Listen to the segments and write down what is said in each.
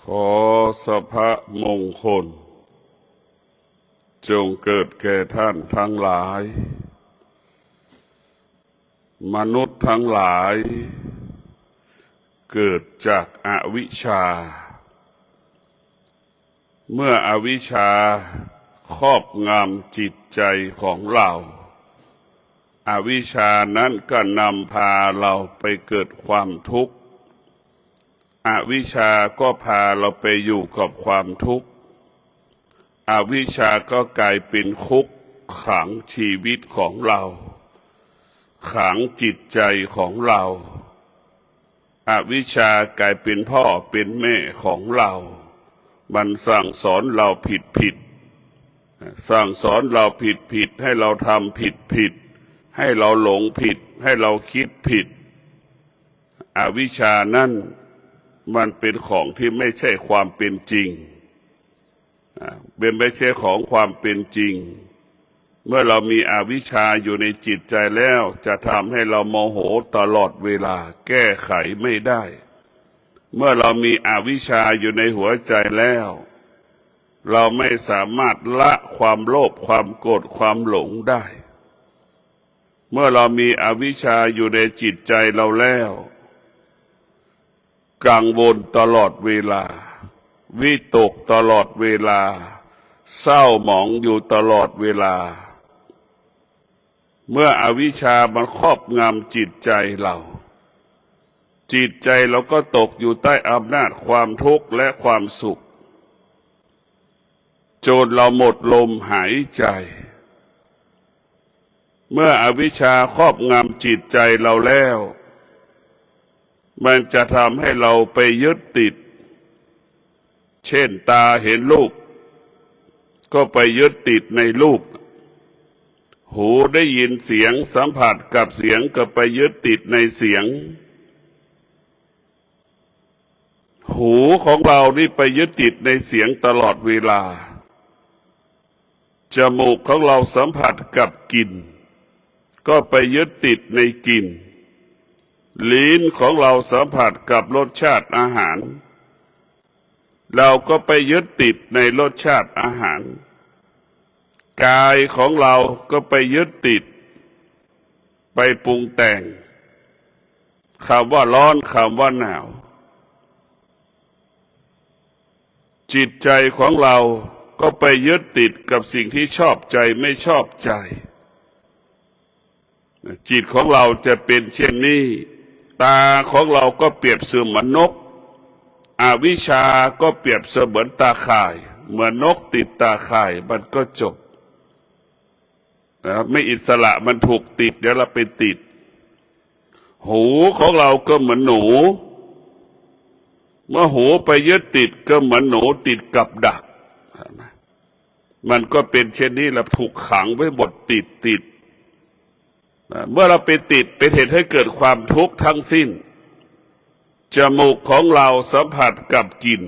ขอสภะมงคลจงเกิดแก่ท่านทั้งหลายมนุษย์ทั้งหลายเกิดจากอวิชชาเมื่ออวิชชาครอบงำจิตใจของเราอวิชชานั้นก็นำพาเราไปเกิดความทุกข์อวิชชาก็พาเราไปอยู่กับความทุกข์อวิชชาก็กลายเป็นคุกขังชีวิตของเราขังจิตใจของเราอวิชชากลายเป็นพ่อเป็นแม่ของเรามันสั่งสอนเราผิดสั่งสอนเราผิดให้เราทำผิดให้เราหลงผิดให้เราคิดผิดอวิชชานั่นมันเป็นของที่ไม่ใช่ความเป็นจริงเป็นไม่ใช่ของความเป็นจริงเมื่อเรามีอวิชชาอยู่ในจิตใจแล้วจะทำให้เราโมโหตลอดเวลาแก้ไขไม่ได้เมื่อเรามีอวิชชาอยู่ในหัวใจแล้วเราไม่สามารถละความโลภความโกรธความหลงได้เมื่อเรามีอวิชชาอยู่ในจิตใจเราแล้วกังวลตลอดเวลาวิตกตลอดเวลาเศร้าหมองอยู่ตลอดเวลาเมื่ออวิชชามันครอบงำจิตใจเราจิตใจเราก็ตกอยู่ใต้อำนาจความทุกข์และความสุขจนเราหมดลมหายใจเมื่ออวิชชาครอบงำจิตใจเราแล้วมันจะทำให้เราไปยึดติดเช่นตาเห็นรูปก็ไปยึดติดในรูปหูได้ยินเสียงสัมผัสกับเสียงก็ไปยึดติดในเสียงหูของเรานี่ไปยึดติดในเสียงตลอดเวลาจมูกของเราสัมผัสกับกลิ่นก็ไปยึดติดในกลิ่นลิ้นของเราสัมผัสกับรสชาติอาหารเราก็ไปยึดติดในรสชาติอาหารกายของเราก็ไปยึดติดไปปรุงแต่งคำว่าร้อนคำว่าหนาวจิตใจของเราก็ไปยึดติดกับสิ่งที่ชอบใจไม่ชอบใจจิตของเราจะเป็นเช่นนี้ตาของเราก็เปรียบเสมือนนกอวิชชาก็เปรียบเสมือนตาข่ายเหมือนนกติดตาข่ายมันก็จบไม่อิสระมันถูกติดเดี๋ยวเราไปติดหูของเราก็เหมือนหนูเมื่อหูไปยึดติดก็เหมือนหนูติดกับดักมันก็เป็นเช่นนี้เราถูกขังไว้หมดติดเมื่อเราไปติดเป็นเหตุให้เกิดความทุกข์ทั้งสิ้นจมูกของเราสัมผัสกับกลิ่น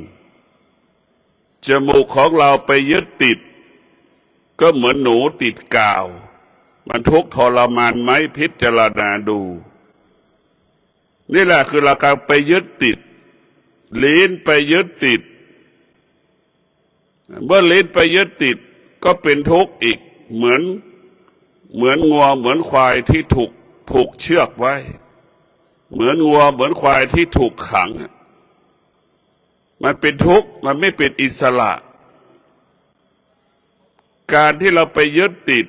จมูกของเราไปยึดติดก็เหมือนหนูติดกาวมันทุกข์ทรมานไหมพิจารณาดูนี่แหละคือเราการไปยึดติดลิ้นไปยึดติดเมื่อลิ้นไปยึดติดก็เป็นทุกข์อีกเหมือนงัวเหมือนควายที่ถูกผูกเชือกไว้เหมือนงัวเหมือนควายที่ถูกขังมันเป็นทุกข์มันไม่เป็นอิสระการที่เราไปยึดติด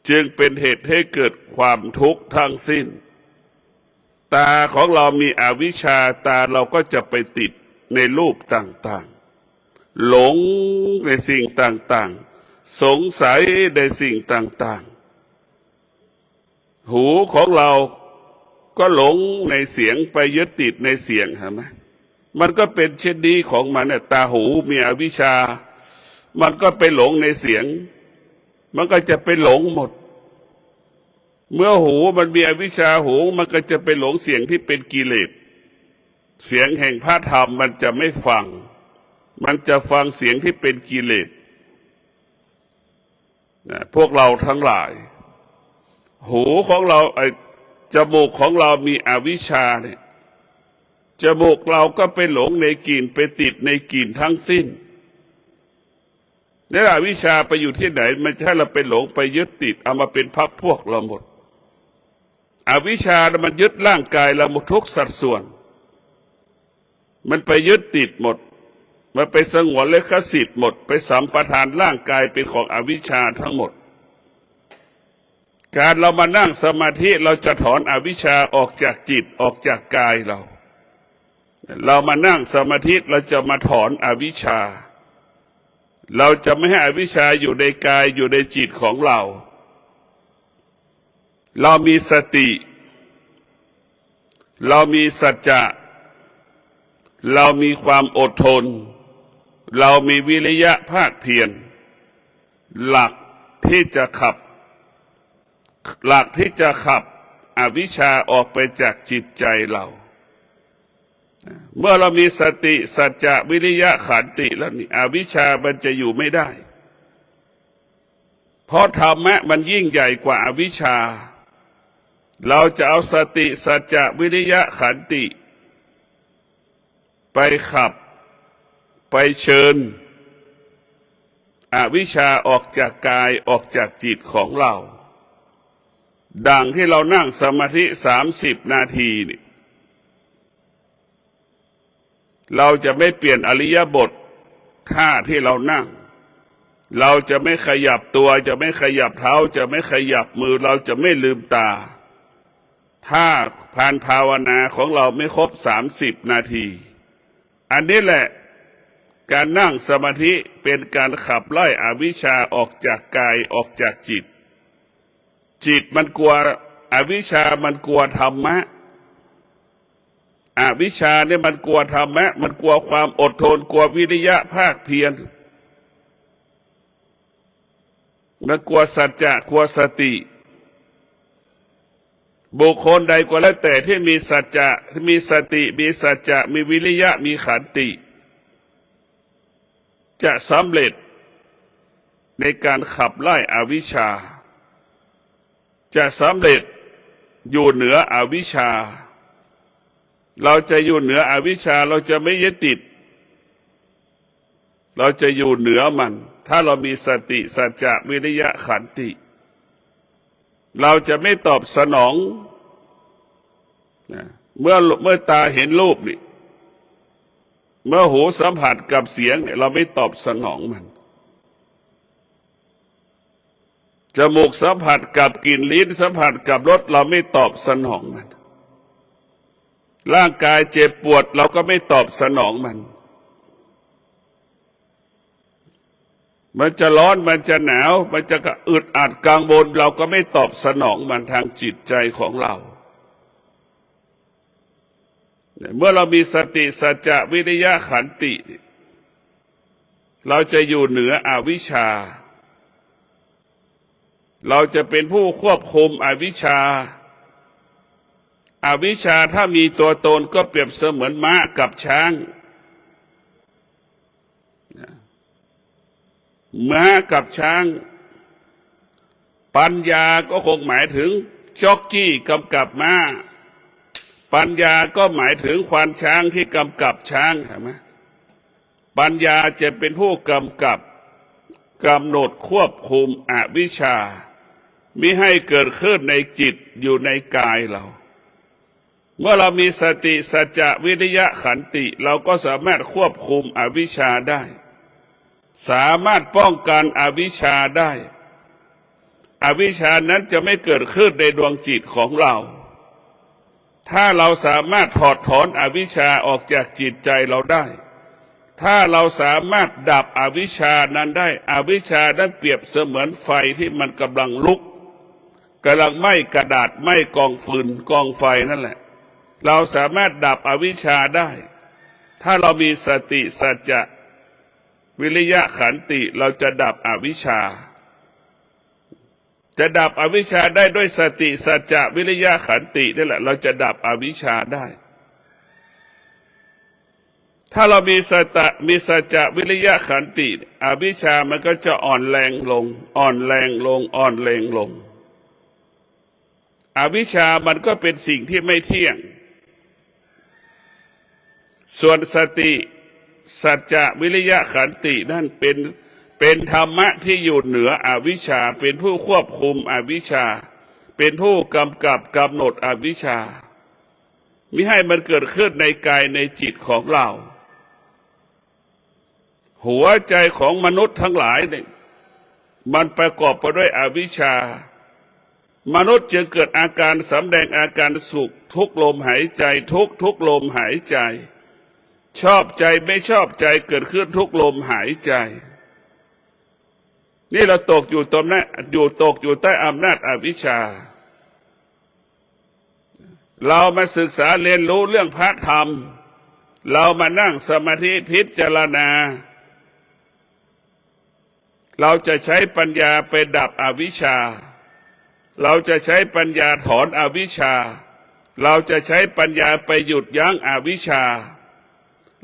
จึงเป็นเหตุให้เกิดความทุกข์ทั้งสิ้นตาของเรามีอวิชชาตาเราก็จะไปติดในรูปต่างๆหลงในสิ่งต่างๆสงสัยในสิ่งต่างๆหูของเราก็หลงในเสียงไปยึดติดในเสียงเห็นไหมมันก็เป็นเช่นนี้ของมันเนี่ยตาหูมีอวิชชามันก็ไปหลงในเสียงมันก็จะไปหลงหมดเมื่อหูมันมีอวิชชาหูมันก็จะไปหลงเสียงที่เป็นกิเลสเสียงแห่งพระธรรมมันจะไม่ฟังมันจะฟังเสียงที่เป็นกิเลสพวกเราทั้งหลายหูของเราจมูกของเรามีอวิชชาเนี่ย จมูกเราก็ไปหลงในกลิ่นไปติดในกลิ่นทั้งสิ้นแล้วอวิชชาไปอยู่ที่ไหนมันจะให้เราไปหลงไปยึดติดเอามาเป็นพรรคพวกเราหมดอวิชชามันยึดร่างกายเราหมดทุกสัดส่วนมันไปยึดติดหมดมันไปสงวนเลขสิทธิ์หมดไปสัมปทานร่างกายเป็นของอวิชชาทั้งหมดการเรามานั่งสมาธิเราจะถอนอวิชชาออกจากจิตออกจากกายเรามานั่งสมาธิเราจะมาถอนอวิชชาเราจะไม่ให้อวิชชาอยู่ในกายอยู่ในจิตของเรามีสติเรามีสัจจะเรามีความอดทนเรามีวิริยะภาคเพียรหลักที่จะขับอวิชชาออกไปจากจิตใจเราเมื่อเรามีสติสัจจะวิริยะขันติแล้วนี่อวิชชามันจะอยู่ไม่ได้เพราะธรรมะมันยิ่งใหญ่กว่าอวิชชาเราจะเอาสติสัจจะวิริยะขันติไปขับไปเชิญอวิชชาออกจากกายออกจากจิตของเราดังที่เรานั่งสมาธิ30 นาทีนี่เราจะไม่เปลี่ยนอริยบทท่าที่เรานั่งเราจะไม่ขยับตัวจะไม่ขยับเท้าจะไม่ขยับมือเราจะไม่ลืมตาถ้าผ่านภาวนาของเราไม่ครบ30 นาทีอันนี้แหละการนั่งสมาธิเป็นการขับไล่อวิชชาออกจากกายออกจากจิตมันกลัวอวิชชามันกลัวธรรมะอวิชชาเนี่ยมันกลัวธรรมะมันกลัวความอดทนกลัววิริยะภาคเพียรมันกลัวสัจจะกลัวสติบุคคลใดก็แล้วแต่ที่มีสัจจะมีสติมีสัจจะมีวิริยะมีขันติจะสำเร็จในการขับไล่อวิชชาจะสำเร็จอยู่เหนืออวิชชาเราจะอยู่เหนืออวิชชาเราจะไม่ยึดติดเราจะอยู่เหนือมันถ้าเรามีสติสัจจะวิริยะขันติเราจะไม่ตอบสนองเมื่อตาเห็นรูปนี่เมื่อหูสัมผัสกับเสียงเนี่ยเราไม่ตอบสนองมันจมูกสัมผัสกับกลิ่นลิ้นสัมผัสกับรสเราไม่ตอบสนองมันร่างกายเจ็บปวดเราก็ไม่ตอบสนองมันจะร้อนมันจะหนาวมันจะอึดอัดกังวลเราก็ไม่ตอบสนองมันทางจิตใจของเราเมื่อเรามีสติสัจจะวิริยะขันติเราจะอยู่เหนืออวิชชาเราจะเป็นผู้ควบคุมอวิชชาอวิชชาถ้ามีตัวตนก็เปรียบเสมือนม้ากับช้างม้ากับช้างปัญญาก็คงหมายถึงจ็อกกี้กำกับม้าปัญญาก็หมายถึงควานช้างที่กำกับช้างใช่ไหมปัญญาจะเป็นผู้กำกับกำหนดควบคุมอวิชชามิให้เกิดขึ้นในจิตอยู่ในกายเราเมื่อเรามีสติสัจจะวิริยะขันติเราก็สามารถควบคุมอวิชชาได้สามารถป้องกันอวิชชาได้อวิชชานั้นจะไม่เกิดขึ้นในดวงจิตของเราถ้าเราสามารถถอดถอนอวิชชาออกจากจิตใจเราได้ถ้าเราสามารถดับอวิชชานั้นได้อวิชชานั้นเปรียบเสมือนไฟที่มันกำลังลุกกำลังไหม้กระดาษไหม้กองฟืนกองไฟนั่นแหละเราสามารถดับอวิชชาได้ถ้าเรามีสติสัจจะวิริยะขันติเราจะดับอวิชชาจะดับอวิชชาได้ด้วยสติสัจจะวิริยะขันตินี่แหละเราจะดับอวิชชาได้ถ้าเรามีสัจจะวิริยะขันติอวิชชามันก็จะอ่อนแรงลงอ่อนแรงลงอ่อนแรงลงอวิชชามันก็เป็นสิ่งที่ไม่เที่ยง ส่วนสติสัจจะวิริยะขันตินั่นเป็นธรรมะที่อยู่เหนืออวิชชาเป็นผู้ควบคุมอวิชชาเป็นผู้กำกับกำหนดอวิชชามิให้มันเกิดขึ้นในกายในจิตของเราหัวใจของมนุษย์ทั้งหลายเนี่ยมันประกอบไปด้วยอวิชชามนุษย์จึงเกิดอาการสำแดงอาการสุขทุกลมหายใจทุกลมหายใจชอบใจไม่ชอบใจเกิดขึ้นทุกลมหายใจนี่เราตกอยู่ตรงนั้นตกอยู่ใต้อำนาจอวิชชาเรามาศึกษาเรียนรู้เรื่องพระธรรมเรามานั่งสมาธิพิจารณาเราจะใช้ปัญญาไปดับอวิชชาเราจะใช้ปัญญาถอนอวิชชาเราจะใช้ปัญญาไปหยุดยั้งอวิชชา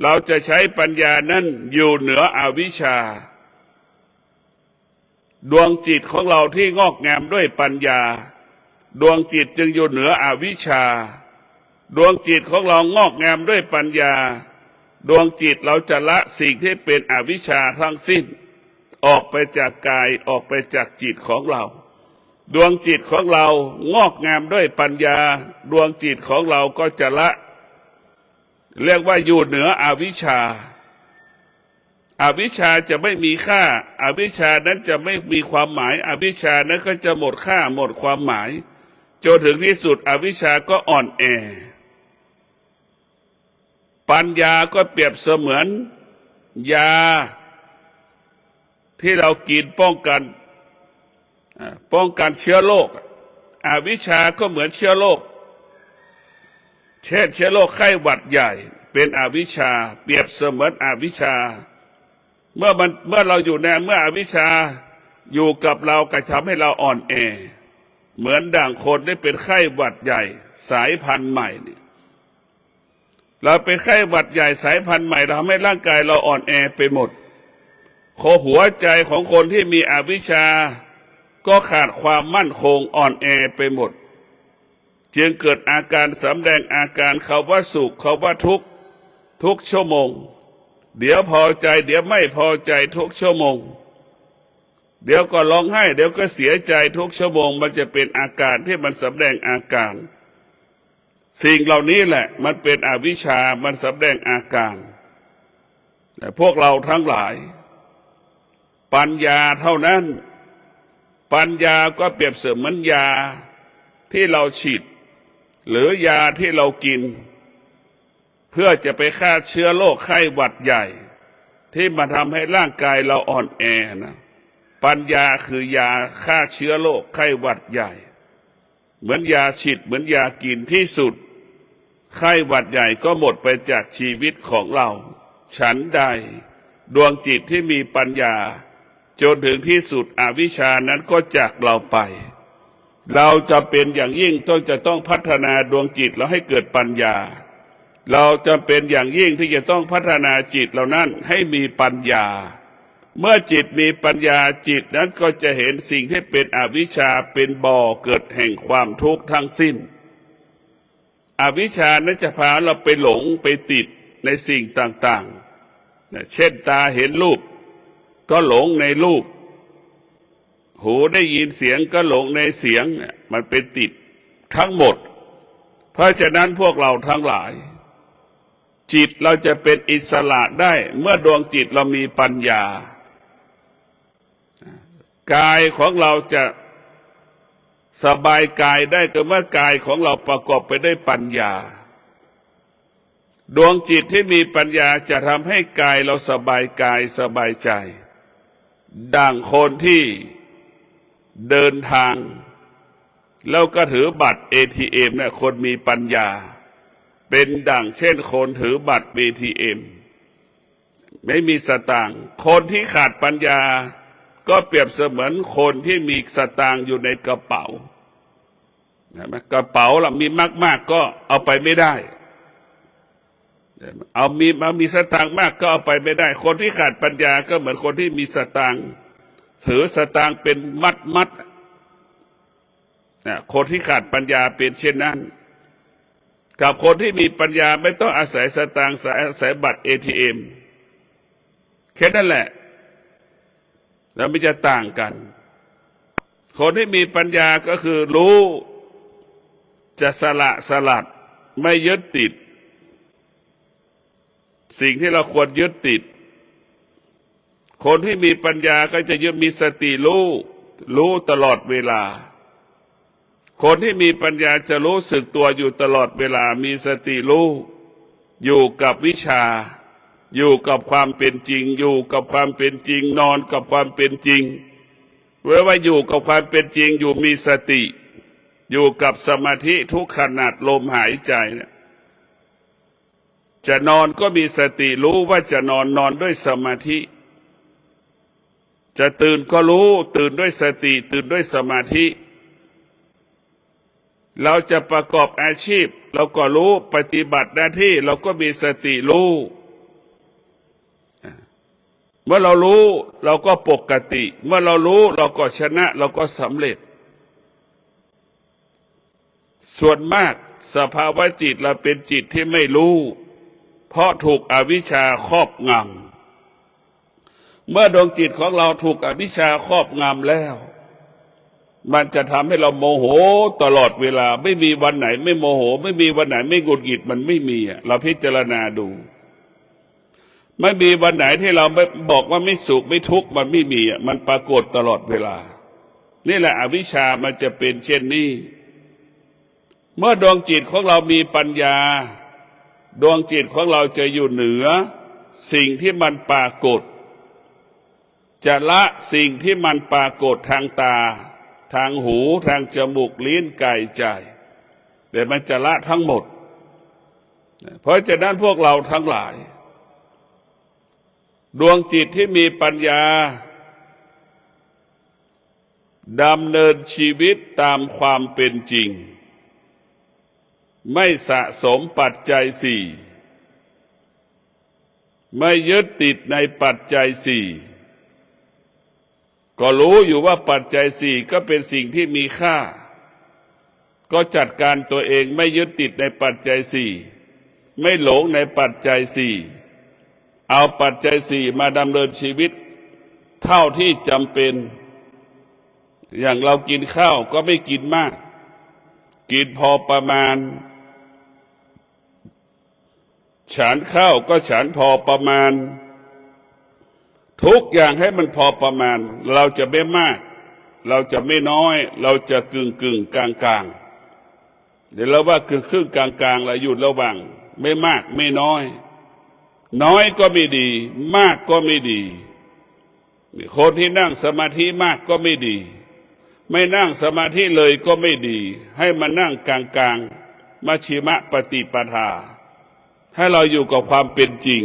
เราจะใช้ปัญญานั้นอยู่เหนืออวิชชาดวงจิตของเราที่งอกงามด้วยปัญญาดวงจิตจึงอยู่เหนืออวิชชาดวงจิตของเรางอกงามด้วยปัญญาดวงจิตเราจะละสิ่งที่เป็นอวิชชาทั้งสิ้นออกไปจากกายออกไปจากจิตของเราดวงจิตของเรางอกงามด้วยปัญญาดวงจิตของเราก็จะละเรียกว่าอยู่เหนืออวิชชาอวิชชาจะไม่มีค่าอวิชชานั้นจะไม่มีความหมายอวิชชานั้นก็จะหมดค่าหมดความหมายจนถึงที่สุดอวิชชาก็อ่อนแอปัญญาก็เปรียบเสมือนยาที่เรากินป้องกันเชื้อโรคอวิชชาก็เหมือนเชื้อโรคเช่นเชื้อโรคไข้หวัดใหญ่เป็นอวิชชาเปรียบเสมือนอวิชชาเมื่อเราอยู่ในเมื่ออวิชชาอยู่กับเราก็ทำให้เราอ่อนแอเหมือนดั่งคนได้เป็นไข้หวัดใหญ่สายพันธุ์ใหม่เนี่ยเราเป็นไข้หวัดใหญ่สายพันธุ์ใหม่ทำให้ร่างกายเราอ่อนแอไปหมดหัวใจของคนที่มีอวิชชาก็ขาดความมั่นคงอ่อนแอไปหมดจึงเกิดอาการสำแดงอาการเขาว่าสุขเขาว่าทุกชั่วโมงเดี๋ยวพอใจเดี๋ยวไม่พอใจทุกชั่วโมงเดี๋ยวก็ร้องไห้เดี๋ยวก็เสียใจทุกชั่วโมงมันจะเป็นอาการที่มันสำแดงอาการสิ่งเหล่านี้แหละมันเป็นอวิชชามันสำแดงอาการแต่พวกเราทั้งหลายปัญญาเท่านั้นปัญญาก็เปรียบเสมือนยาที่เราฉีดหรือยาที่เรากินเพื่อจะไปฆ่าเชื้อโรคไข้หวัดใหญ่ที่มาทำให้ร่างกายเราอ่อนแอนะปัญญาคือยาฆ่าเชื้อโรคไข้หวัดใหญ่เหมือนยาฉีดเหมือนยากินที่สุดไข้หวัดใหญ่ก็หมดไปจากชีวิตของเราฉันใดดวงจิตที่มีปัญญาจนถึงที่สุดอวิชชานั้นก็จากเราไปเราจะเป็นอย่างยิ่งต้องพัฒนาดวงจิตเราให้เกิดปัญญาเราจำเป็นอย่างยิ่งที่จะต้องพัฒนาจิตเหล่านั้นให้มีปัญญาเมื่อจิตมีปัญญาจิตนั้นก็จะเห็นสิ่งที่เป็นอวิชชาเป็นบ่อเกิดแห่งความทุกข์ทั้งสิ้นอวิชชานั้นจะพาเราไปหลงไปติดในสิ่งต่างๆเช่นตาเห็นรูปก็หลงในรูปหูได้ยินเสียงก็หลงในเสียงมันเป็นติดทั้งหมดเพราะฉะนั้นพวกเราทั้งหลายจิตเราจะเป็นอิสระได้เมื่อดวงจิตเรามีปัญญากายของเราจะสบายกายได้ก็เมื่อกายของเราประกอบไปด้วยปัญญาดวงจิตที่มีปัญญาจะทำให้กายเราสบายกายสบายใจดังคนที่เดินทางแล้วก็ถือบัตร ATM เนี่ยคนมีปัญญาเป็นดังเช่นคนถือบัตร ATM ไม่มีสตางค์คนที่ขาดปัญญาก็เปรียบเสมือนคนที่มีสตางค์อยู่ในกระเป๋ากระเป๋าเรามีมากๆก็เอาไปไม่ได้มีสตางค์มากก็เอาไปไม่ได้คนที่ขาดปัญญาก็เหมือนคนที่มีสตางค์ถือสตางค์เป็นมัดคนที่ขาดปัญญาเป็นเช่นนั้น กับคนที่มีปัญญาไม่ต้องอาศัยสตางค์อาศัยบัตร ATM แค่นั้นแหละแล้วมันจะต่างกันคนที่มีปัญญาก็คือรู้จะสลัดไม่ยึดติดสิ่งที่เราควรยึดติดคนที่มีปัญญาก็จะยึดมีสติรู้ตลอดเวลาคนที่มีปัญญาจะรู้สึกตัวอยู่ตลอดเวลามีสติรู้อยู่กับวิชาอยู่กับความเป็นจริงอยู่กับความเป็นจริงนอนกับความเป็นจริงเว้ว่าอยู่กับความเป็นจริงอยู่มีสติอยู่กับสมาธิทุกขณะลมหายใจเนี่ยจะนอนก็มีสติรู้ว่าจะนอนด้วยสมาธิจะตื่นก็รู้ตื่นด้วยสติตื่นด้วยสมาธิเราจะประกอบอาชีพเราก็รู้ปฏิบัติหน้าที่เราก็มีสติรู้เมื่อเรารู้เราก็ปกติเมื่อเรารู้เราก็ชนะเราก็สำเร็จส่วนมากสภาวะจิตเราเป็นจิตที่ไม่รู้เพราะถูกอวิชชาครอบงำเมื่อดวงจิตของเราถูกอวิชชาครอบงำแล้วมันจะทำให้เราโมโหตลอดเวลาไม่มีวันไหนไม่โมโหไม่มีวันไหนไม่หงุดหงิดมันไม่มีเราพิจารณาดูไม่มีวันไหนที่เราไม่บอกว่าไม่สุขไม่ทุกข์มันไม่มีมันปรากฏตลอดเวลานี่แหละอวิชชามันจะเป็นเช่นนี้เมื่อดวงจิตของเรามีปัญญาดวงจิตของเราจะอยู่เหนือสิ่งที่มันปรากฏจะละสิ่งที่มันปรากฏทางตาทางหูทางจมูกลิ้นกายใจแต่มันจะละทั้งหมดเพราะฉะนั้นพวกเราทั้งหลายดวงจิตที่มีปัญญาดำเนินชีวิตตามความเป็นจริงไม่สะสมปัจจัยสี่ไม่ยึดติดในปัจจัยสี่ก็รู้อยู่ว่าปัจจัยสี่ก็เป็นสิ่งที่มีค่าก็จัดการตัวเองไม่ยึดติดในปัจจัยสี่ไม่หลงในปัจจัยสี่เอาปัจจัยสี่มาดำเนินชีวิตเท่าที่จำเป็นอย่างเรากินข้าวก็ไม่กินมากกินพอประมาณฉันข้าวก็ฉันพอประมาณทุกอย่างให้มันพอประมาณเราจะไม่มากเราจะไม่น้อยเราจะกึ่งกลางเดี๋ยวเราว่าครึ่งกลางเราอยู่ระหว่างไม่มากไม่น้อยน้อยก็ไม่ดีมากก็ไม่ดีคนที่นั่งสมาธิมากก็ไม่ดีไม่นั่งสมาธิเลยก็ไม่ดีให้มานั่งกลางมัชฌิมปฏิปทาให้เราอยู่กับความเป็นจริง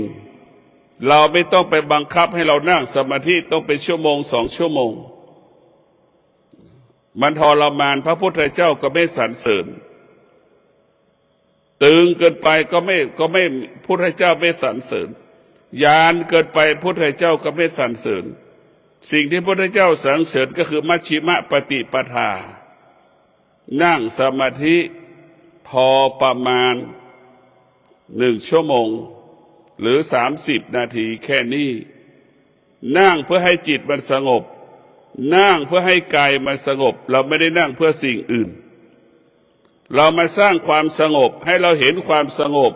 เราไม่ต้องไปบังคับให้เรานั่งสมาธิต้องเป็นชั่วโมง2 ชั่วโมงมันทรมานพระพุทธเจ้าก็ไม่สรรเสริญตึงเกินไปก็ไม่พุทธเจ้าไม่สรรเสริญยานเกินไปพุทธเจ้าก็ไม่สรรเสริญสิ่งที่พุทธเจ้าสรรเสริญก็คือมัชฌิมปฏิปทานั่งสมาธิพอประมาณ1 ชั่วโมงหรือ30 นาทีแค่นี้นั่งเพื่อให้จิตมันสงบนั่งเพื่อให้กายมันสงบเราไม่ได้นั่งเพื่อสิ่งอื่นเรามาสร้างความสงบให้เราเห็นความสงบ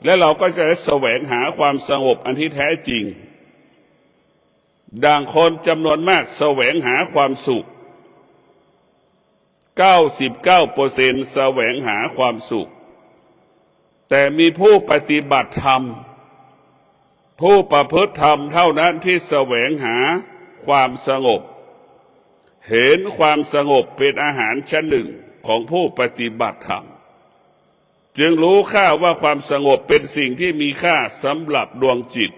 และเราก็จะแสวงหาความสงบอันที่แท้จริงดังคนจำนวนมากแสวงหาความสุข99%แสวงหาความสุขแต่มีผู้ปฏิบัติธรรมผู้ประพฤติธรรมเท่านั้นที่แสวงหาความสงบเห็นความสงบเป็นอาหารชั้นหนึ่งของผู้ปฏิบัติธรรมจึงรู้ค่าว่าความสงบเป็นสิ่งที่มีค่าสำหรับดวงจิต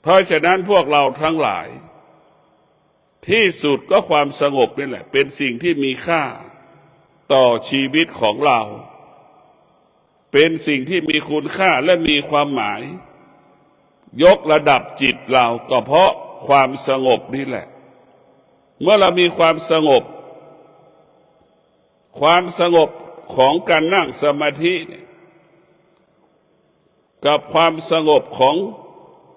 เพราะฉะนั้นพวกเราทั้งหลายที่สุดก็ความสงบนี่แหละเป็นสิ่งที่มีค่าต่อชีวิตของเราเป็นสิ่งที่มีคุณค่าและมีความหมายยกระดับจิตเราก็เพราะความสงบนี่แหละเมื่อเรามีความสงบ ของการนั่งสมาธิกับความสงบของ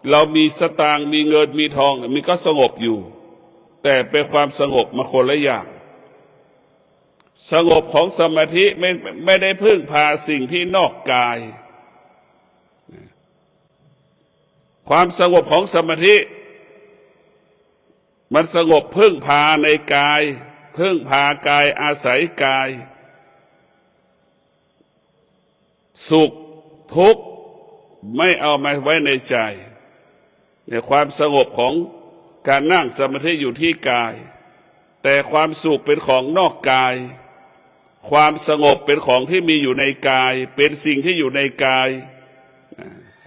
เรามีสตางค์มีเงินมีทองมันก็สงบอยู่แต่เป็นความสงบมาคนละอย่างสงบของสมาธิไม่ได้พึ่งพาสิ่งที่นอกกายความสงบของสมาธิมันสงบพึ่งพาในกายพึ่งพากายอาศัยกายสุขทุกข์ไม่เอามาไว้ในใจเนี่ยความสงบของการนั่งสมาธิอยู่ที่กายแต่ความสุขเป็นของนอกกายความสงบเป็นของที่มีอยู่ในกายเป็นสิ่งที่อยู่ในกาย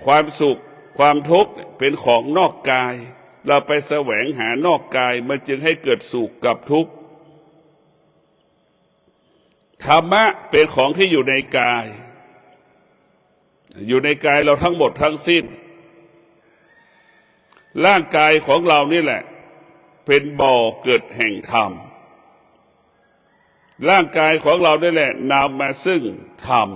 ความสุขความทุกข์เป็นของนอกกายเราไปแสวงหานอกกายมันจึงให้เกิดสุขกับทุกข์ธรรมะเป็นของที่อยู่ในกายอยู่ในกายเราทั้งหมดทั้งสิ้นร่างกายของเรานี่แหละเป็นบ่อเกิดแห่งธรรมร่างกายของเรานี่แหละนำมาซึ่งธรรม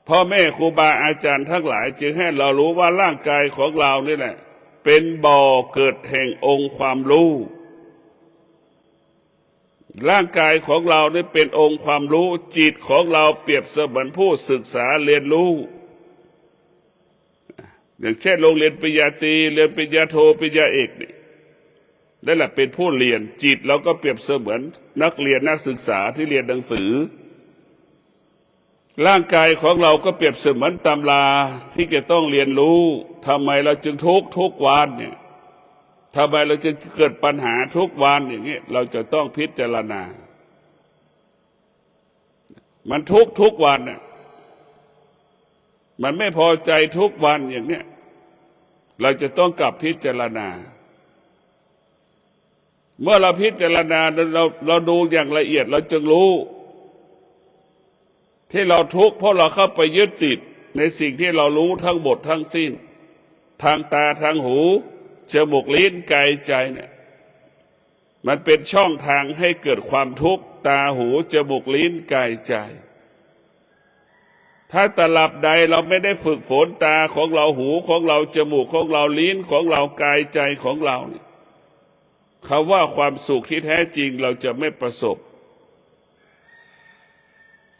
พ่อแม่ครูบาอาจารย์ทั้งหลายจึงให้เรารู้ว่าร่างกายของเรานี่แหละเป็นบ่อเกิดแห่งองค์ความรู้ร่างกายของเรานี่เป็นองค์ความรู้จิตของเราเปรียบเสมือนผู้ศึกษาเรียนรู้อย่างเช่นโรงเรียนปริญญาตรีเรียนปริญญาโทปริญญาเอกนี่นั่นแหละเป็นผู้เรียนจิตเราก็เปรียบเสมือนนักเรียนนักศึกษาที่เรียนหนังสือร่างกายของเราก็เปรียบเสมือนตำราที่จะต้องเรียนรู้ทำไมเราจึงทุกวันเนี่ยทำไมเราจะเกิดปัญหาทุกวันอย่างนี้เราจะต้องพิจารณามันทุกวันเนี่ยมันไม่พอใจทุกวันอย่างเนี้ยเราจะต้องกลับพิจารณาเมื่อเราพิจารณาเราดูอย่างละเอียดเราจึงรู้ที่เราทุกข์เพราะเราเข้าไปยึดติดในสิ่งที่เรารู้ทั้งหมดทั้งสิ้นทางตาทางหูจมูกลิ้นกายใจเนี่ยมันเป็นช่องทางให้เกิดความทุกข์ตาหูจมูกลิ้นกายใจถ้าตลับใดเราไม่ได้ฝึกฝนตาของเราหูของเราจมูกของเราลิ้นของเรากายใจของเราเนี่ยคำว่าความสุขที่แท้จริงเราจะไม่ประสบ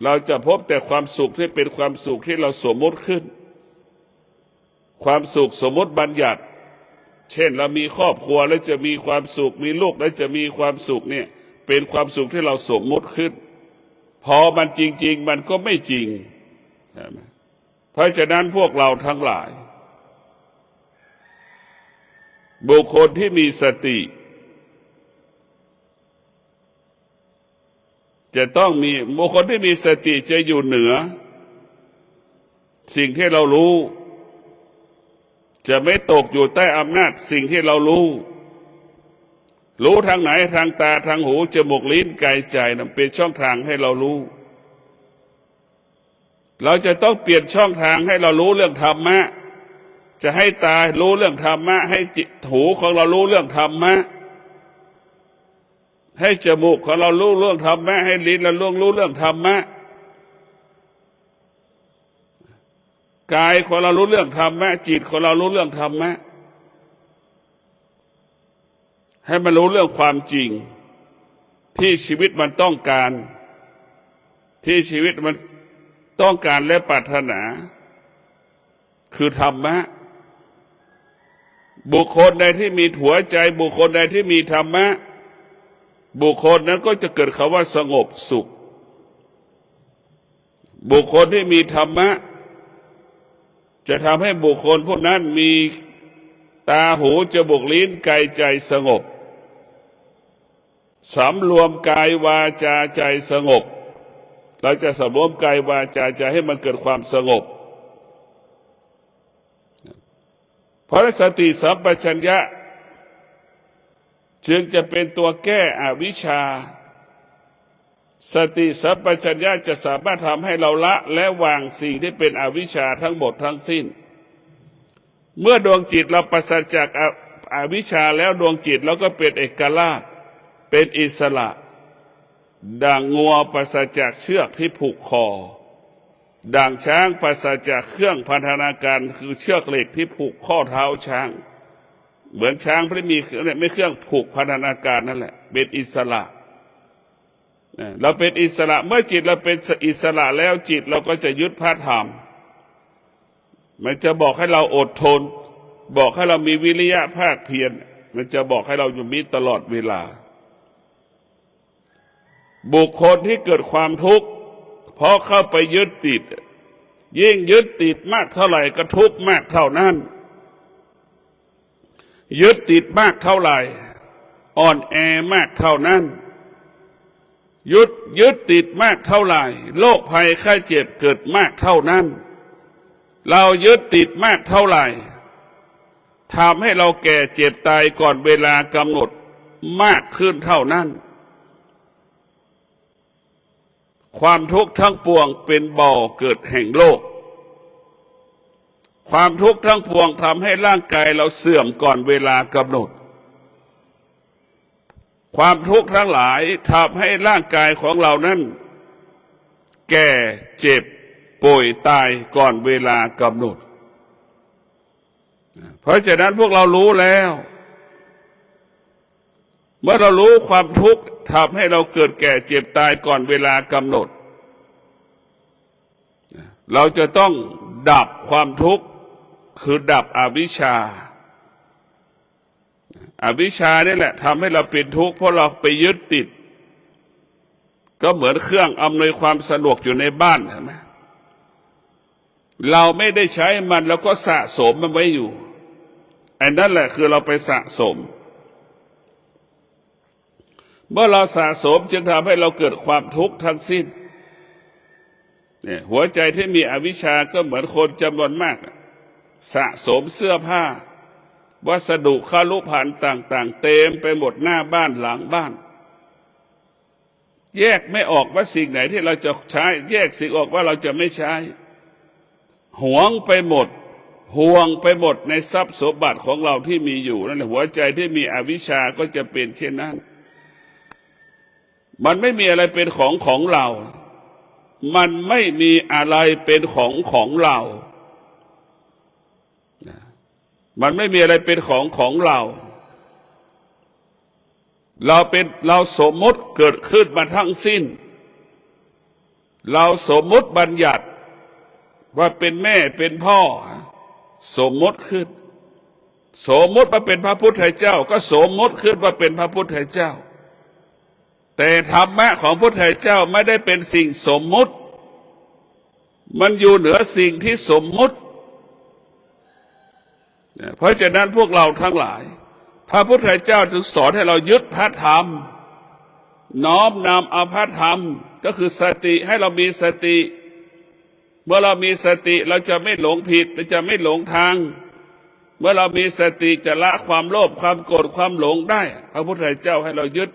เราจะพบแต่ความสุขที่เป็นความสุขที่เราสมมติขึ้นความสุขสมมติบัญญัติเช่นเรามีครอบครัวแล้วจะมีความสุขมีลูกแล้วจะมีความสุขเนี่ยเป็นความสุขที่เราสมมติขึ้นพอมันจริงๆมันก็ไม่จริงเพราะฉะนั้นพวกเราทั้งหลายบุคคลที่มีสติจะต้องมีบุคคลที่มีสติจะอยู่เหนือสิ่งที่เรารู้จะไม่ตกอยู่ใต้อำนาจสิ่งที่เรารู้ทางไหนทางตาทางหูจมูกลิ้นกายใจนั่นเป็นช่องทางให้เรารู้เราจะต้องเปลี่ยนช่องทางให้เรารู้เรื่องธรรมะจะให้ตารู้เรื่องธรรมะให้หูของเรารู้เรื่องธรรมะให้จมูกของเรารู้เรื่องธรรมะให้ลิ้นเรารู้เรื่องธรรมะกายของเรารู้เรื่องธรรมะจิตของเรารู้เรื่องธรรมะให้มันรู้เรื่องความจริงที่ชีวิตมันต้องการที่ชีวิตมันต้องการและปรารถนาคือธรรมะบุคคลใดที่มีหัวใจบุคคลใดที่มีธรรมะบุคคลนั้นก็จะเกิดคำว่าสงบสุขบุคคลที่มีธรรมะจะทำให้บุคคลพวกนั้นมีตาหูจมูกลิ้นกายใจสงบสำรวมกายวาจาใจสงบเราจะสำรวมกายวาจาใจให้มันเกิดความสงบเพราะสติสัมปชัญญะจึงจะเป็นตัวแก้อวิชชาสติสัมปชัญญะจะสามารถทำให้เราละและวางสิ่งที่เป็นอวิชชาทั้งหมดทั้งสิ้นเมื่อดวงจิตเราปราศจากอวิชชาแล้วดวงจิตเราก็เป็นเอกราชเป็นอิสระ ด่างงัวปราศจากเชือกที่ผูกคอด่างช้างปราศจากเครื่องพันธนาการคือเชือกเหล็กที่ผูกข้อเท้าช้างเหมือนช้างไม่มีไม่เครื่องผูกพันธนาการนั่นแหละเป็นอิสระเราเป็นอิสระเมื่อจิตเราเป็นอิสระแล้วจิตเราก็จะยึดพระธรรมมันจะบอกให้เราอดทนบอกให้เรามีวิริยะภาคเพียรมันจะบอกให้เราอยู่มิตลอดเวลาบุคคลที่เกิดความทุกข์เพราะเข้าไปยึดติดยิ่งยึดติดมากเท่าไหร่ก็ทุกข์มากเท่านั้นยึดติดมากเท่าไหร่อ่อนแอมากเท่านั้นยึดติดมากเท่าไหร่โรคภัยไข้เจ็บเกิดมากเท่านั้นเรายึดติดมากเท่าไหร่ทำให้เราแก่เจ็บตายก่อนเวลากำหนดมากขึ้นเท่านั้นความทุกข์ทั้งปวงเป็นบ่อเกิดแห่งโลกความทุกข์ทั้งปวงทำให้ร่างกายเราเสื่อมก่อนเวลากำหนดความทุกข์ทั้งหลายทำให้ร่างกายของเรานั้นแก่เจ็บป่วยตายก่อนเวลากำหนดเพราะฉะนั้นพวกเรารู้แล้วเมื่อเรารู้ความทุกข์ทำให้เราเกิดแก่เจ็บตายก่อนเวลากำหนดเราจะต้องดับความทุกข์คือดับอวิชชาอวิชชานี่แหละทำให้เราเป็นทุกข์เพราะเราไปยึดติดก็เหมือนเครื่องอำนวยความสะดวกอยู่ในบ้านใช่ไหมเราไม่ได้ใช้มันแล้วก็สะสมมันไว้อยู่อันนั้นแหละคือเราไปสะสมเมื่อเราสะสมจึงทำให้เราเกิดความทุกข์ทั้งสิ้นเนี่ยหัวใจที่มีอวิชชาก็เหมือนคนจำนวนมากสะสมเสื้อผ้าวัสดุคารุภัณฑ์ต่างๆเต็มไปหมดหน้าบ้านหลังบ้านแยกไม่ออกว่าสิ่งไหนที่เราจะใช้แยกสิ่งออกว่าเราจะไม่ใช้หวงไปหมดห่วงไปหมดในทรัพย์สมบัติของเราที่มีอยู่นั่นแหละหัวใจที่มีอวิชชาก็จะเป็นเช่นนั้นมันไม่มีอะไรเป็นของเรามันไม่มีอะไรเป็นของเรามันไม่มีอะไรเป็นของเราเราสมมติเกิดขึ้นมาทั้งสิ้นเราสมมติบัญญัติว่าเป็นแม่เป็นพ่อสมมติขึ้นสมมติว่าเป็นพระพุทธเจ้าก็สมมติขึ้นว่าเป็นพระพุทธเจ้าแต่ธรรมะของพระพุทธเจ้าไม่ได้เป็นสิ่งสมมุติมันอยู่เหนือสิ่งที่สมมุติเพราะฉะนั้นพวกเราทั้งหลายพระพุทธเจ้าจึงสอนให้เรายึดพระธรรมน้อมนำเอาพระธรรมก็คือสติให้เรามีสติเมื่อเรามีสติเราจะไม่หลงผิดเราจะไม่หลงทางเมื่อเรามีสติจะละความโลภความโกรธความหลงได้พระพุทธเจ้าให้เรายึด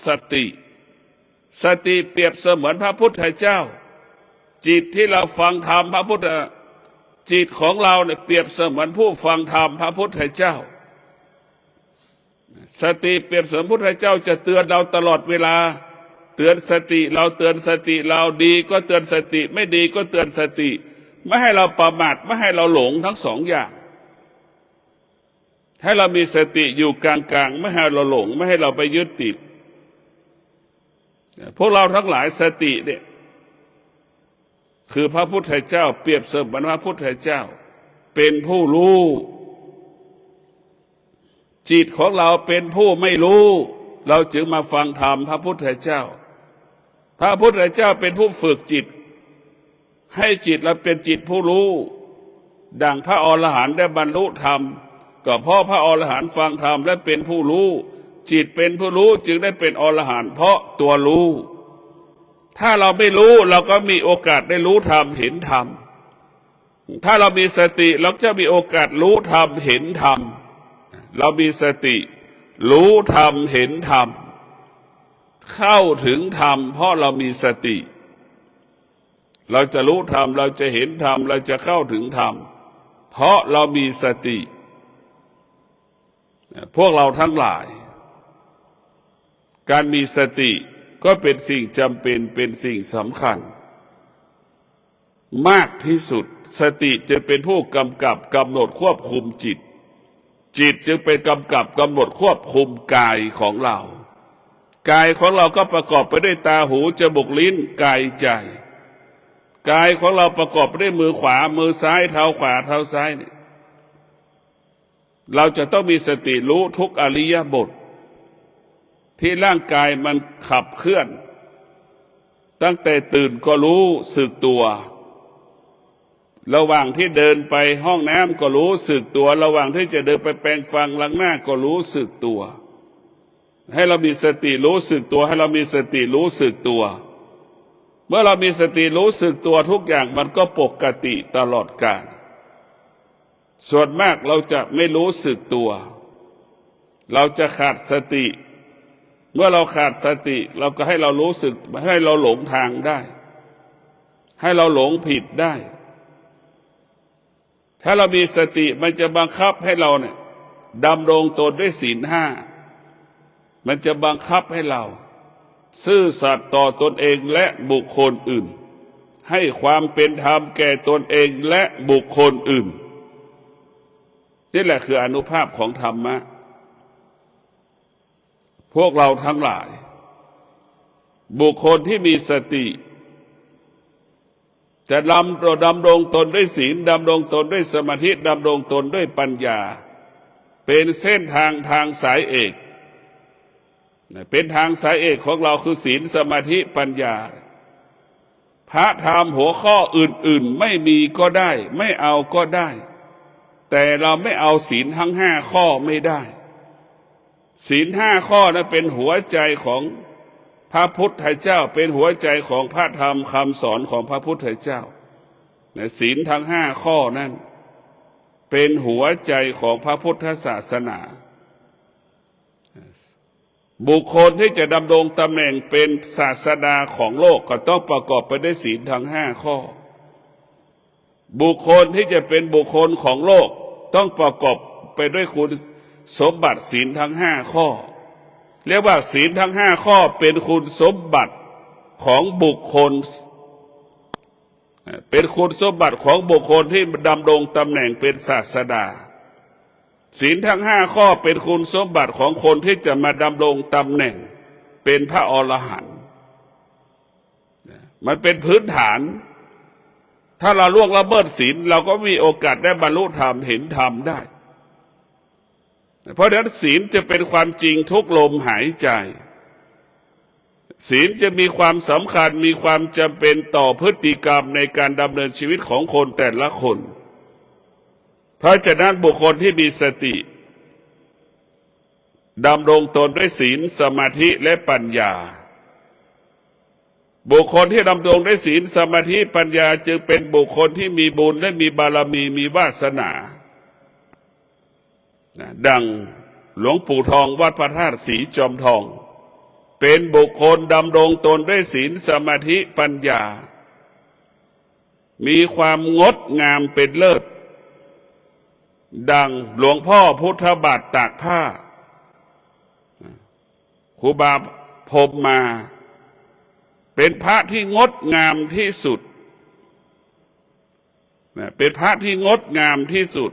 สติสติเปรียบเสมือนพระพุทธเจ้าจิตที่เราฟังธรรมพระพุทธจิตของเราเนี่ยเปรียบเสมือนผู้ฟังธรรมพระพุทธเจ้าสติเปรียบเสมือนพระพุทธเจ้าจะเตือนเราตลอดเวลาเตือนสติเราเตือนสติเราดีก็เตือนสติไม่ดีก็เตือนสติไม่ให้เราประมาทไม่ให้เราหลงทั้งสองอย่างให้เรามีสติอยู่กลางๆไม่ให้เราหลงไม่ให้เราไปยึดติดพวกเราทั้งหลายสติเนี่ยคือพระพุทธเจ้าเปรียบเสมือนพระพุทธเจ้าเป็นผู้รู้จิตของเราเป็นผู้ไม่รู้เราจึงมาฟังธรรมพระพุทธเจ้าพระพุทธเจ้าเป็นผู้ฝึกจิตให้จิตเราเป็นจิตผู้รู้ดังพระอรหันต์ได้บรรลุธรรมก็เพราะพระอรหันต์ฟังธรรมและเป็นผู้รู้จิตเป็นผู้รู้จึงได้เป็นอรหันต์เพราะตัวรู้ถ้าเราไม่รู้เราก็มีโอกาสได้รู้ธรรมเห็นธรรมถ้าเรามีสติเราจะมีโอกาสรู้ธรรมเห็นธรรมเรามีสติรู้ธรรมเห็นธรรมเข้าถึงธรรมเพราะเรามีสติเราจะรู้ธรรมเราจะเห็นธรรมเราจะเข้าถึงธรรมเพราะเรามีสติพวกเราทั้งหลายการมีสติ ก็เป็นสิ่งจำเป็นเป็นสิ่งสำคัญมากที่สุดสติจะเป็นผู้กำกับกำหนดควบคุมจิตจิตจึงเป็นกำกับกำหนดควบคุมกายของเรากายของเราก็ประกอบไปด้วยตาหูจมูกลิ้นกายใจกายของเราประกอบไปด้วยมือขวามือซ้ายเท้าขวาเท้าซ้ายเนี่ยเราจะต้องมีสติรู้ทุกอริยบทที่ร่างกายมันขับเคลื่อนตั้งแต่ตื่นก็รู้สึกตัวระหว่างที่เดินไปห้องน้ำก็รู้สึกตัวระหว่างที่จะเดินไปแปรงฟันล้างหน้าก็รู้สึกตัวให้เรามีสติรู้สึกตัวให้เรามีสติรู้สึกตัวเมื่อเรามีสติรู้สึกตัวทุกอย่างมันก็ปกติตลอดกาลส่วนมากเราจะไม่รู้สึกตัวเราจะขาดสติเมื่อเราขาดสติเราก็ให้เรารู้สึกให้เราหลงทางได้ให้เราหลงผิดได้ถ้าเรามีสติมันจะบังคับให้เราเนี่ยดำรงตนด้วยศีลห้ามันจะบังคับให้เราซื่อสัตย์ต่อตนเองและบุคคลอื่นให้ความเป็นธรรมแก่ตนเองและบุคคลอื่นนี่แหละคืออานุภาพของธรรมะพวกเราทั้งหลายบุคคลที่มีสติจะดำรงตนด้วยศีลดำรงตนด้วยสมาธิดำรงตนด้วยปัญญาเป็นเส้นทางสายเอกเป็นทางสายเอกของเราคือศีลสมาธิปัญญาพระธรรมหัวข้ออื่นๆไม่มีก็ได้ไม่เอาก็ได้แต่เราไม่เอาศีลทั้งห้าข้อไม่ได้ศีลห้าข้อนั้นเป็นหัวใจของพระพุทธเจ้าเป็นหัวใจของพระธรรมคำสอนของพระพุทธเจ้าศีลทั้งห้าข้อนั้นเป็นหัวใจของพระพุทธศาสนาบุคคลที่จะดำรงตำแหน่งเป็นศาสดาของโลกก็ต้องประกอบไปด้วยศีลทั้งห้าข้อบุคคลที่จะเป็นบุคคลของโลกต้องประกอบไปด้วยคุณสมบัติศีลทั้งห้าข้อเรียกว่าศีลทั้งห้าข้อเป็นคุณสมบัติของบุคคลเป็นคุณสมบัติของบุคคลที่ดำรงตำแหน่งเป็นศาสดาศีลทั้งห้าข้อเป็นคุณสมบัติของคนที่จะมาดำรงตำแหน่งเป็นพระอรหันต์มันเป็นพื้นฐานถ้าเราล่วงละเมิดศีลเราก็มีโอกาสได้บรรลุธรรมเห็นธรรมได้เพราะฉะนั้นศีลจะเป็นความจริงทุกลมหายใจศีลจะมีความสำคัญมีความจำเป็นต่อพฤติกรรมในการดำเนินชีวิตของคนแต่ละคนเพราะฉะนั้นบุคคลที่มีสติดำรงตนด้วยศีลสมาธิและปัญญาบุคคลที่ดำรงด้วยศีลสมาธิปัญญาจึงเป็นบุคคลที่มีบุญและมีบารมีมีวาสนาดังหลวงปู่ทองวัดพระธาตุศรีจอมทองเป็นบุคคลดำรงตนด้วยศีลสมาธิปัญญามีความงดงามเป็นเลิศดังหลวงพ่อพุทธบาทตากผ้าครูบาพรหมมาเป็นพระที่งดงามที่สุดเป็นพระที่งดงามที่สุด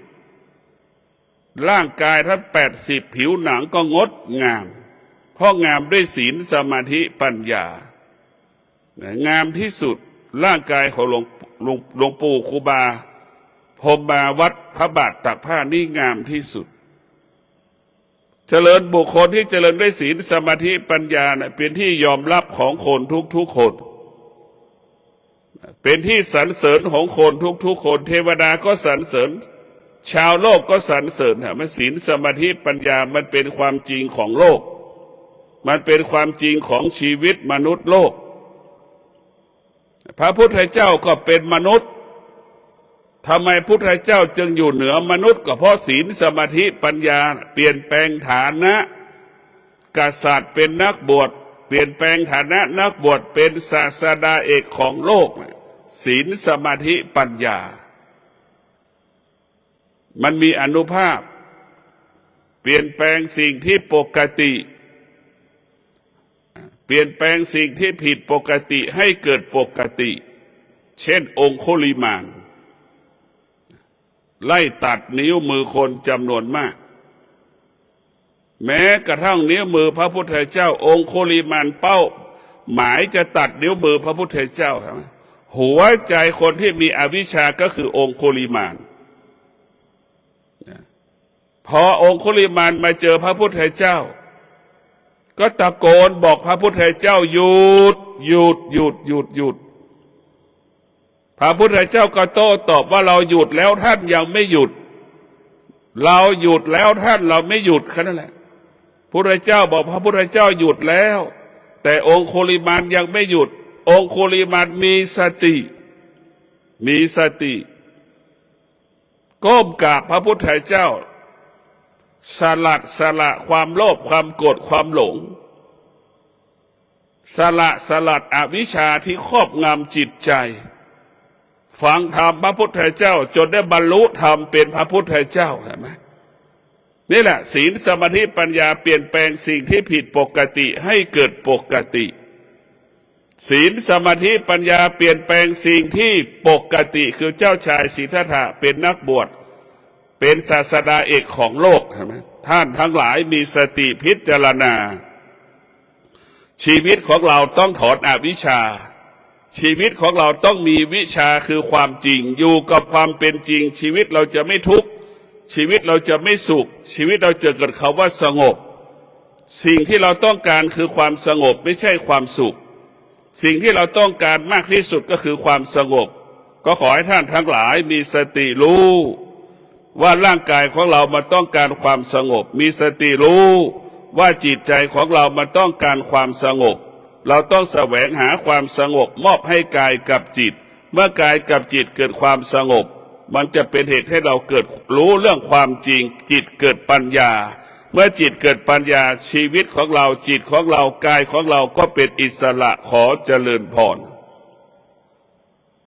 ร่างกายทั้ง80ผิวหนังก็งดงามเพราะงามด้วยศีลสมาธิปัญญางามที่สุดร่างกายของหลวงปู่ครูบาพรหมมาวัดพระบาทตากผ้านี่งามที่สุดเจริญบุคคลที่เจริญด้วยศีลสมาธิปัญญาเป็นที่ยอมรับของคนทุกๆคนเป็นที่สรรเสริญของคนทุกๆคนเทวดาก็สรรเสริญชาวโลกก็สรรเสริญมันศีลสมาธิปัญญามันเป็นความจริงของโลกมันเป็นความจริงของชีวิตมนุษย์โลกพระพุทธเจ้าก็เป็นมนุษย์ทำไมพุทธเจ้าจึงอยู่เหนือมนุษย์ก็เพราะศีลสมาธิปัญญาเปลี่ยนแปลงฐานะกษัตริย์เป็นนักบวชเปลี่ยนแปลงฐานะนักบวชเป็นศาสดาเอกของโลกศีลสมาธิปัญญามันมีอานุภาพเปลี่ยนแปลงสิ่งที่ปกติ เปลี่ยนแปลงสิ่งที่ผิดปกติให้เกิดปกติ เช่นองคุลิมานไล่ตัดนิ้วมือคนจำนวนมากแม้กระทั่งนิ้วมือพระพุทธเจ้าองคุลิมานเป้าหมายจะตัดนิ้วมือพระพุทธเจ้าครับหัวใจคนที่มีอวิชชาก็คือองคุลิมานพอองคุลิมานมาเจอพระพุทธเจ้าก็ตะโกนบอกพระพุทธเจ้าหยุดหยุดหยุดหยุดหยุดพระพุทธเจ้าก็โต้ตอบว่าเราหยุดแล้วท่านยังไม่หยุดเราหยุดแล้วท่านเราไม่หยุดแค่นั้นแหละพระพุทธเจ้าบอกพระพุทธเจ้าหยุดแล้วแต่องคุลิมานยังไม่หยุดองคุลิมานมีสติก้มกราบพระพุทธเจ้าสละความโลภความโกรธความหลงสลัดอวิชชาที่ครอบงำจิตใจฟังธรรมพระพุทธเจ้าจนได้บรรลุธรรมเป็นพระพุทธเจ้าเห็นไหมนี่แหละศีลสมาธิปัญญาเปลี่ยนแปลงสิ่งที่ผิดปกติให้เกิดปกติศีลสมาธิปัญญาเปลี่ยนแปลงสิ่งที่ปกติคือเจ้าชายสิทธัตถะเป็นนักบวชเป็นศาสดาเอกของโลกเห็นไหมท่านทั้งหลายมีสติพิจารณาชีวิตของเราต้องถอนอวิชชาชีวิตของเราต้องมีวิชาคือความจริงอยู่กับความเป็นจริงชีวิตเราจะไม่ทุกข์ชีวิตเราจะไม่สุขชีวิตเราจะเกิดคำว่าสงบสิ่งที่เราต้องการคือความสงบไม่ใช่ความสุขสิ่งที่เราต้องการมากที่สุดก็คือความสงบก็ขอให้ท่านทั้งหลายมีสติรู้ว่าร่างกายของเรามันต้องการความสงบมีสติรู้ว่าจิตใจของเรามันต้องการความสงบเราต้องแสวงหาความสงบมอบให้กายกับจิตเมื่อกายกับจิตเกิดความสงบมันจะเป็นเหตุให้เราเกิดรู้เรื่องความจริงจิตเกิดปัญญาเมื่อจิตเกิดปัญญาชีวิตของเราจิตของเรากายของเราก็เป็นอิสระขอเจริญพร